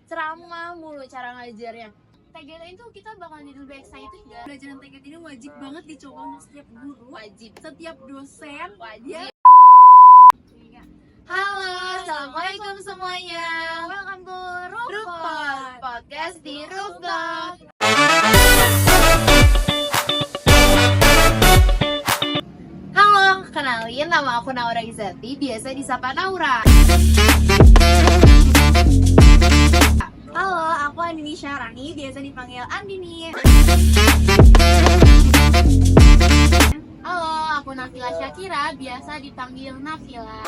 ceramah mulu cara ngajarnya. TGT itu kita bakal jadi lebih excited gak? Pelajaran TGT ini wajib banget dicoba untuk setiap guru, Wajib. setiap dosen. Wajib. Ya. Halo, assalamualaikum semuanya. Welcome to Rooftop Podcast di Rooftop. Halo, kenalin nama aku Naura Izati, biasa disapa Naura. Halo, aku Andini Syarani, biasa dipanggil Andini. Halo, aku Nafila Syakira, biasa dipanggil Nafila.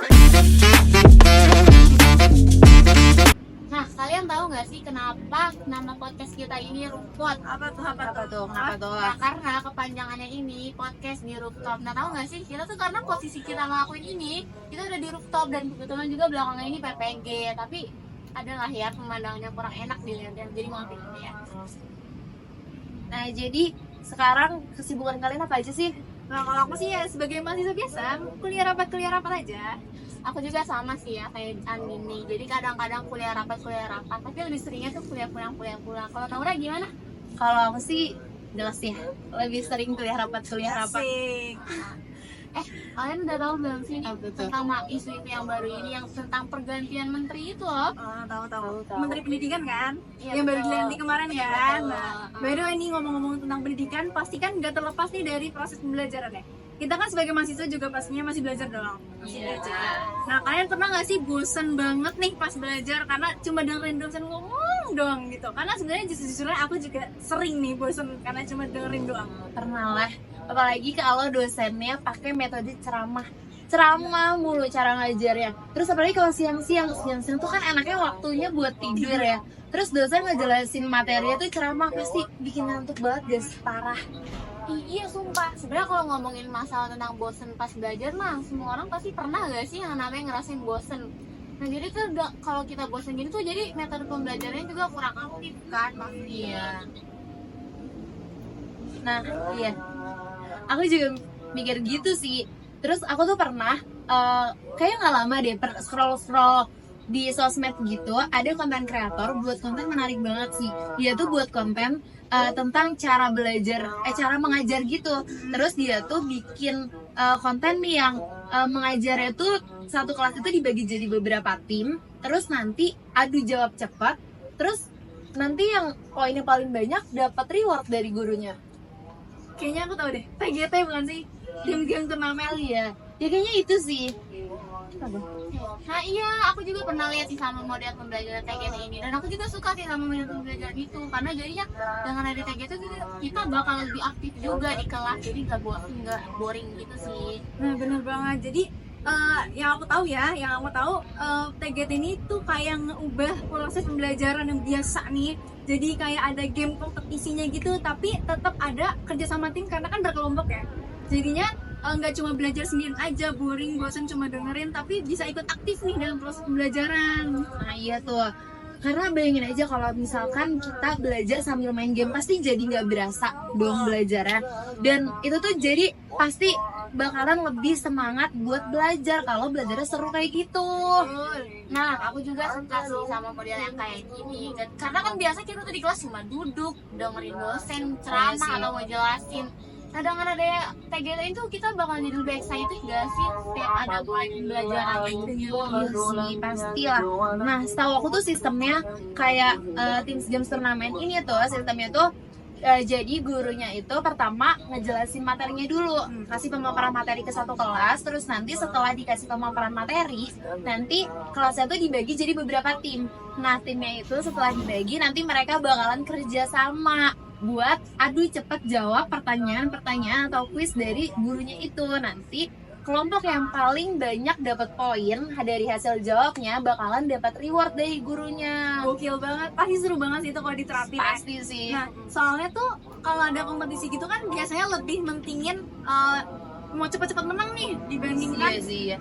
Nah, kalian tahu nggak sih kenapa nama podcast kita ini Rooftop? Apa tuh? Kenapa tuh? Nah, karena kepanjangannya ini podcast di rooftop. Nah, tahu nggak sih kita tuh karena posisi kita ngelakuin ini, kita udah di rooftop dan kebetulan juga belakangnya ini PPG, tapi adalah ya pemandangannya kurang enak dilihatnya, jadi maafin ya. Nah, jadi sekarang kesibukan kalian apa aja sih? Nah, kalau aku sih ya sebagai mahasiswa biasa, kuliah rapat aja. Aku juga sama sih ya kayak Andini, jadi kadang-kadang kuliah rapat, tapi lebih seringnya tuh kuliah pulang. Kalau Naura gimana? Kalau aku sih jelas ya, lebih sering kuliah rapat. Asik. Kalian udah tahu belum sih Apa tuh? tentang isu-isu yang baru ini yang tentang pergantian menteri itu loh? Tahu. Menteri Pendidikan kan? Iya, yang baru betul. dilantik kemarin ya kan? Betul. Nah, by the way ini ngomong-ngomong tentang pendidikan, pasti kan nggak terlepas nih dari proses pembelajaran ya. Kita kan sebagai mahasiswa juga pastinya masih belajar dong. Iya. Nah, kalian pernah nggak sih bosen banget nih pas belajar karena cuma dengerin dosen ngomong doang gitu? Karena sebenarnya jujur-jujurnya aku juga sering nih bosen karena cuma dengerin doang. Pernah lah, apalagi kalau dosennya pakai metode ceramah mulu cara ngajarnya. Terus apalagi kalau siang-siang tuh kan enaknya waktunya buat tidur ya. Terus dosen ngejelasin materinya tuh ceramah, pasti bikin ngantuk banget guys, parah. Iya sumpah, sebenarnya kalau ngomongin masalah tentang bosen pas belajar mah semua orang pasti pernah gak sih yang namanya ngerasain bosen. Nah jadi tuh kalau kita bosen gini tuh jadi metode pembelajarannya juga kurang aktif kan pasti. Iya. Nah, iya. Aku juga mikir gitu sih. Terus aku tuh pernah kayak nggak lama deh scroll di sosmed gitu, ada konten kreator buat konten menarik banget sih. Dia tuh buat konten tentang cara belajar, cara mengajar gitu. Terus dia tuh bikin konten nih yang mengajarnya tuh satu kelas itu dibagi jadi beberapa tim. Terus nanti adu jawab cepat. Terus nanti yang poinnya paling banyak dapat reward dari gurunya. Kayaknya aku tahu deh, TGT bukan sih? Game-game turnamen. Ya kayaknya itu sih. Nah iya, aku juga pernah lihat sih sama model pembelajaran TGT ini, dan aku juga suka sih sama model pembelajaran itu karena jadinya dengan ada TGT itu kita bakal lebih aktif juga di kelas, jadi nggak boring gitu sih. Nah bener banget, jadi yang aku tahu TGT ini tuh kayak ngeubah proses pembelajaran yang biasa nih. Jadi kayak ada game kompetisinya gitu, tapi tetap ada kerja sama tim karena kan berkelompok ya. Jadinya nggak cuma belajar sendirian aja, boring, bosan cuma dengerin, tapi bisa ikut aktif nih dalam proses pembelajaran. Nah iya tuh, karena bayangin aja kalau misalkan kita belajar sambil main game, pasti jadi nggak berasa dong belajarnya. Dan itu tuh jadi pasti bakalan lebih semangat buat belajar kalau belajarnya seru kayak gitu. Nah aku juga suka sih sama model yang kayak gini, karena kan biasa kita tuh di kelas cuma duduk dengerin dosen ceramah atau mau jelasin. Nah dengan ada TGT itu kita bakal jadi lebih excited gak sih setiap ada pembelajaran gitu? Iya sih, pastilah. Nah, setahu aku tuh sistemnya kayak Teams Games Turnamen ini tuh, sistemnya tuh jadi gurunya itu pertama ngejelasin materinya dulu, kasih pemaparan materi ke satu kelas, terus nanti setelah dikasih pemaparan materi, nanti kelasnya tuh dibagi jadi beberapa tim. Nah, timnya itu setelah dibagi nanti mereka bakalan kerja sama buat adu cepat jawab pertanyaan atau kuis dari gurunya itu. Nanti kelompok yang paling banyak dapat poin dari hasil jawabnya bakalan dapat reward dari gurunya. Gokil banget, pasti seru banget sih itu kalau diterapin. Pasti sih. Nah, soalnya tuh kalau ada kompetisi gitu kan biasanya lebih mentingin mau cepat-cepat menang nih dibandingkan Iya sih, ya.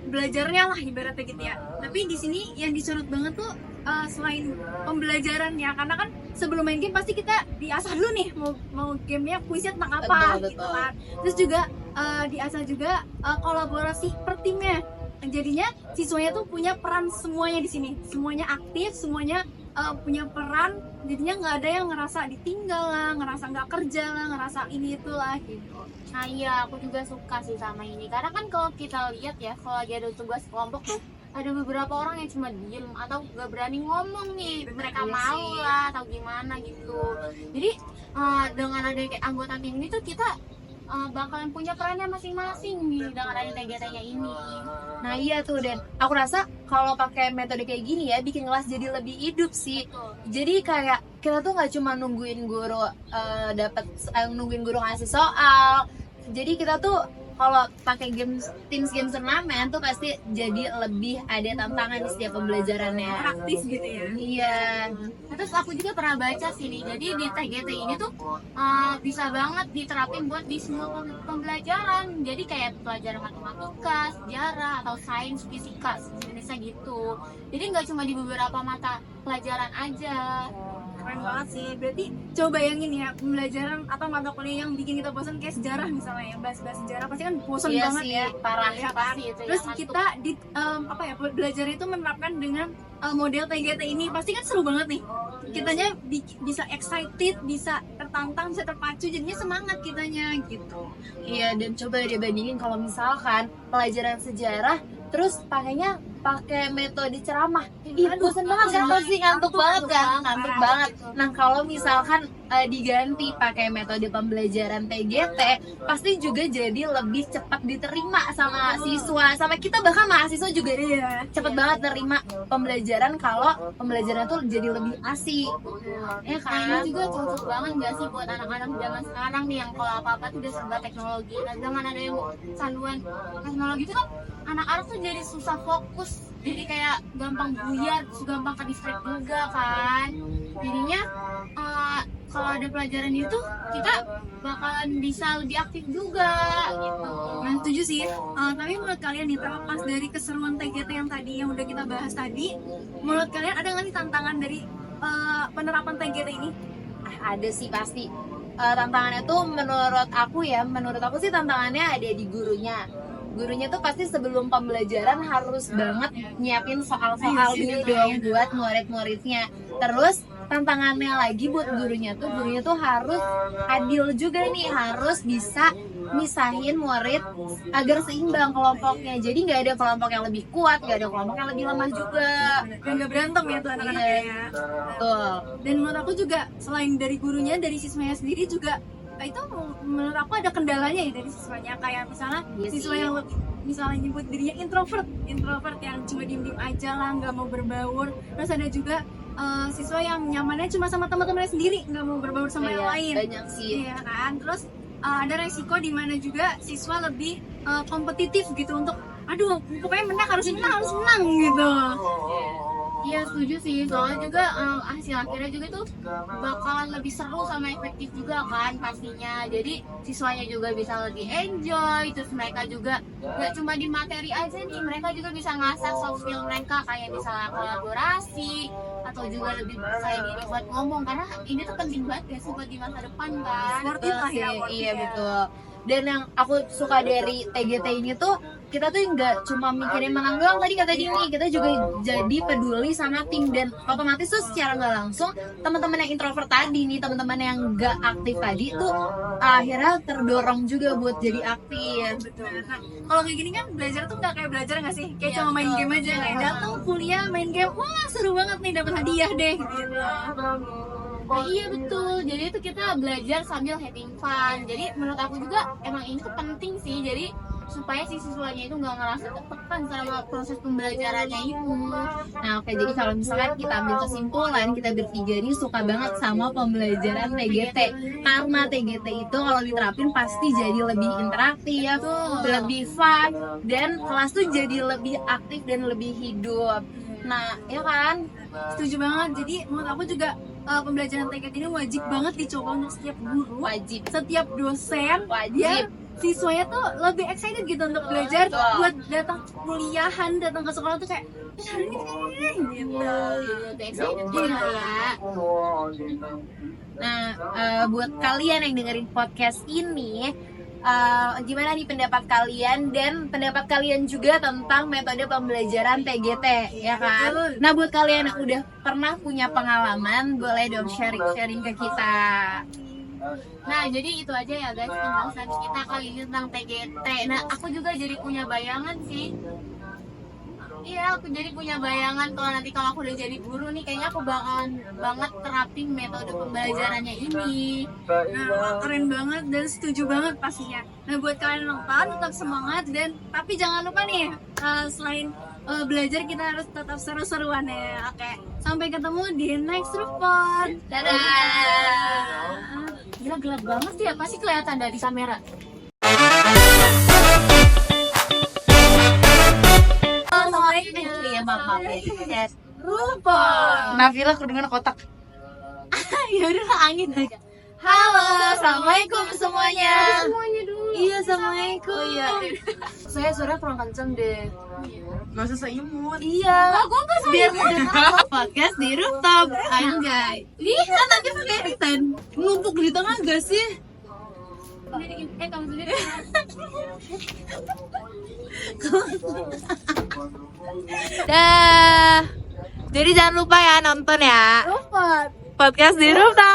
Belajarnya lah ibaratnya gitu ya. Tapi di sini yang disorot banget tuh selain pembelajaran ya, karena kan sebelum main game pasti kita diasah dulu nih mau gamenya kuisnya tentang apa Betul. gitu kan. Terus juga diasah juga kolaborasi per timnya. Jadinya siswanya tuh punya peran semuanya di sini, semuanya aktif, semuanya punya peran, jadinya nggak ada yang ngerasa ditinggal lah, ngerasa nggak kerja lah, ngerasa ini itulah gitu. Nah iya, aku juga suka sih sama ini. Karena kan kalau kita lihat ya, kalau lagi ada tugas kelompok tuh ada beberapa orang yang cuma diem atau gak berani ngomong nih, mereka malu lah atau gimana gitu. Jadi dengan ada kayak anggota tim ini tuh kita bakalan punya perannya masing-masing nih dengan ada TGT-nya ini. Nah iya tuh, dan aku rasa kalau pakai metode kayak gini ya bikin kelas jadi lebih hidup sih. Jadi kayak kita tuh nggak cuma nungguin guru nungguin guru ngasih soal. Jadi kita tuh kalau pakai games turnamen tuh pasti jadi lebih ada tantangan di setiap pembelajarannya. Praktis gitu ya. Iya. Terus aku juga pernah baca sih nih, jadi di TGT ini tuh bisa banget diterapin buat di semua pembelajaran. Jadi kayak pelajaran matematika, sejarah, atau sains, fisika, sejenisnya gitu. Jadi nggak cuma di beberapa mata pelajaran aja. Keren banget sih. Berarti coba bayangin ya, pembelajaran atau mata kuliah yang bikin kita bosan kayak sejarah misalnya ya, bahas-bahas sejarah pasti kan bosan Iya banget sih, ya. parah. Ya kan? Pasti itu Terus yang kita di belajar itu menerapkan dengan model TGT ini pasti kan seru banget nih. Kitanya bisa excited, bisa tertantang, bisa terpacu, jadinya semangat kitanya gitu. Iya, dan coba dibandingin kalau misalkan pelajaran sejarah terus pakai metode ceramah. Ih, bosan banget kan, pasti ngantuk banget kan, ngantuk banget. Nah, kalau misalkan diganti pakai metode pembelajaran TGT, pasti juga jadi lebih cepat diterima sama siswa, sama kita bahkan mahasiswa juga cepet banget terima pembelajaran kalau pembelajaran tuh jadi lebih asik. Ya Nah kan? ini juga cocok banget gak sih buat anak-anak zaman sekarang nih yang kalau apa-apa tuh udah serba teknologi. Nah zaman ada yang canduan teknologi itu kan anak-anak tuh jadi susah fokus, jadi kayak gampang buyar, gampang ke distract juga kan. Jadinya kalau ada pelajaran itu kita bakalan bisa lebih aktif juga gitu. Nah, setuju sih. Tapi menurut kalian nih, terlepas dari keseruan TGT yang tadi yang udah kita bahas tadi, menurut kalian ada nggak sih tantangan dari penerapan TGT ini? Ada sih pasti. Tantangannya tuh menurut aku sih tantangannya ada di gurunya tuh pasti sebelum pembelajaran harus banget nyiapin soal-soal dulu dong buat murid-muridnya. Terus tantangannya lagi buat gurunya tuh harus adil juga nih, harus bisa misahin murid agar seimbang kelompoknya. Jadi nggak ada kelompok yang lebih kuat, nggak ada kelompok yang lebih lemah juga. Dan nggak berantem ya tuh anak-anaknya ya. Betul. Dan menurut aku juga selain dari gurunya, dari siswanya sendiri juga itu menurut aku ada kendalanya ya dari siswanya. Kayak misalnya Iya siswa sih. yang misalnya nyebut dirinya introvert yang cuma diem-diem aja lah, nggak mau berbaur. Terus ada juga siswa yang nyamannya cuma sama teman-temannya sendiri, nggak mau berbaur sama yang lain. Banyak sih. Iya kan. Terus ada resiko di mana juga siswa lebih kompetitif gitu untuk aduh pokoknya menang harus menang gitu. Iya setuju sih, soalnya juga hasil akhirnya juga tuh bakalan lebih seru sama efektif juga kan pastinya. Jadi siswanya juga bisa lebih enjoy, terus mereka juga gak cuma di materi aja nih, mereka juga bisa ngasah soft skill mereka kayak misalnya kolaborasi atau juga lebih percaya diri buat ngomong, karena ini tuh penting banget ya sih buat di masa depan kan. Worth it lah ya, worth it Iya ya. betul. Dan yang aku suka dari TGT ini tuh kita tuh nggak cuma mikirin menang doang tadi kata Dini, kita juga jadi peduli sama tim, dan otomatis tuh secara nggak langsung teman-teman yang introvert tadi nih, teman-teman yang nggak aktif tadi tuh akhirnya terdorong juga buat jadi aktif. Betul. Nah, kalau kayak gini kan belajar tuh nggak kayak belajar nggak sih? Kayak Iya, cuma main betul. game aja, kayak datang kuliah main game, wah seru banget nih dapat hadiah deh. Gitu. Nah iya betul, jadi itu kita belajar sambil having fun. Jadi menurut aku juga emang ini tuh penting sih, jadi supaya si siswanya itu nggak ngerasa tertekan sama proses pembelajarannya itu. Nah oke, jadi kalau misalkan kita ambil kesimpulan, kita bertiga ini suka banget sama pembelajaran TGT, karena TGT itu kalau diterapin pasti jadi lebih interaktif, lebih fun, dan kelas tuh jadi lebih aktif dan lebih hidup. Nah ya kan. Setuju banget. Jadi menurut aku juga pembelajaran TGT ini wajib banget dicoba untuk setiap guru, Wajib. setiap dosen, Wajib. biar siswanya tuh lebih excited gitu untuk belajar, Betul. buat datang kuliahan, datang ke sekolah tuh kayak hari ini gitu. Lebih excited juga ya. Nah, buat kalian yang dengerin podcast ini, gimana nih pendapat kalian dan pendapat kalian juga tentang metode pembelajaran TGT ya kan. Nah buat kalian yang udah pernah punya pengalaman boleh dong sharing ke kita. Nah, jadi itu aja ya guys penjelasan kita kali ini tentang TGT. Nah, aku juga jadi punya bayangan sih. Iya, aku jadi punya bayangan kalau nanti kalau aku udah jadi guru nih, kayaknya aku bakalan banget terapin metode pembelajarannya ini. Nah, keren banget dan setuju banget pastinya. Nah, buat kalian yang nonton tetap semangat dan tapi jangan lupa nih selain belajar kita harus tetap seru-seruan ya. Oke, sampai ketemu di next report. Dadah. Gila gelap banget ya, pasti kelihatan dari kamera. Iya maaf ya. Rupa. Nabila kedengeran kotak. Ya udah angin aja. Halo, assalamualaikum semuanya. Semuanya dulu. Iya, assalamualaikum. Oh iya. Saya suara kurang kenceng deh. Gak usah seimut. Iya. Gua enggak Biar mendengar podcast di rooftop, anjay. Kan nanti pakai stand numpuk di tengah gak sih? kamu sendiri. Dah. Jadi jangan lupa ya nonton ya. Rooftop. Podcast di rooftop.